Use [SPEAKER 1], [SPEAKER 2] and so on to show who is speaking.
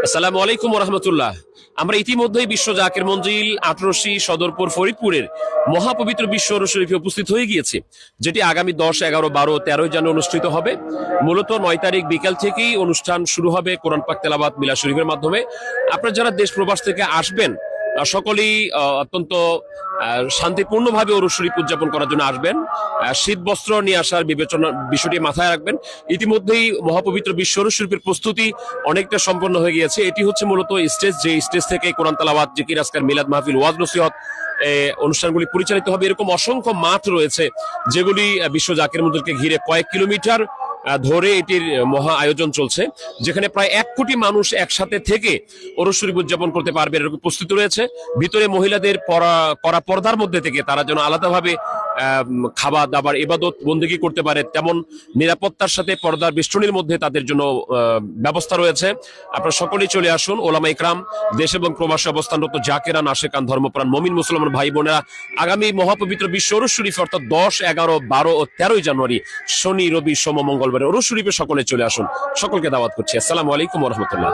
[SPEAKER 1] আসসালামু আলাইকুম রহমতুল্লাহ। আমরা ইতিমধ্যেই বিশ্ব জাকের মঞ্জিল 18 সদরপুর ফরিদপুরের মহাপবিত্র বিশ্ব শরীফে উপস্থিত হয়ে গিয়েছে, যেটি আগামী 10, 11, 12, 13 জানুয়ারি অনুষ্ঠিত হবে। মূলত 9 তারিখ বিকেল থেকেই অনুষ্ঠান শুরু হবে কোরআন পাক তেলাওয়াত মিলাদ শরীফের মাধ্যমে। আপনারা যারা দেশ প্রবাস থেকে আসবেন সকলেই অত্যন্ত শান্তিপূর্ণভাবে ওরস শরীফ উদযাপন করার জন্য আসবেন। শীত বস্ত্র নিয়ে আসার বিষয়টি মাথায় রাখবেন। ইতিমধ্যেই মহাপবিত্র বিশ্ব ওরস শরীফের প্রস্তুতি অনেকটা সম্পন্ন হয়ে গিয়েছে। এটি হচ্ছে মূলত স্টেজ, যে স্টেজ থেকে কোরআন তেলাওয়াত, জিকির, আজকার, মিলাদ মাহফিল, ওয়াজ নসিহত অনুষ্ঠানগুলি পরিচালিত হবে। এরকম অসংখ্য মাঠ রয়েছে যেগুলি বিশ্ব জাকের মঞ্জিলকে ঘিরে কয়েক কিলোমিটার ধরে এটির মহা আয়োজন চলছে, যেখানে প্রায় 1 কোটি মানুষ একসাথে থেকে ওরস শরীফ উদযাপন করতে পারবে এরকম প্রস্তুতি রয়েছে। ভিতরে মহিলাদের করা পর্দার মধ্যে থেকে তারা যেন আলাদাভাবে খাবার দাবার ইবাদত বন্দেগী করতে পারে, তেমন নিরাপত্তার সাথে পর্দার বেষ্টনীর মধ্যে তাদের জন্য ব্যবস্থা রয়েছে। আপনারা সকলেই চলে আসুন। ওলামা ইকরাম, দেশ এবং প্রবাসে অবস্থানরত জাকেরান, আশেকান, ধর্মপ্রাণ মমিন মুসলমান ভাই বোনেরা, আগামী মহাপবিত্র বিশ্ব ওরস শরীফ অর্থাৎ 10, 11, 12 ও 13 জানুয়ারি শনি, রবি, সোম, মঙ্গলবার ওরস শরীফে সকলে চলে আসুন। সকলকে দাওয়াত করছি। আসসালামু আলাইকুম ওয়া রাহমাতুল্লাহ।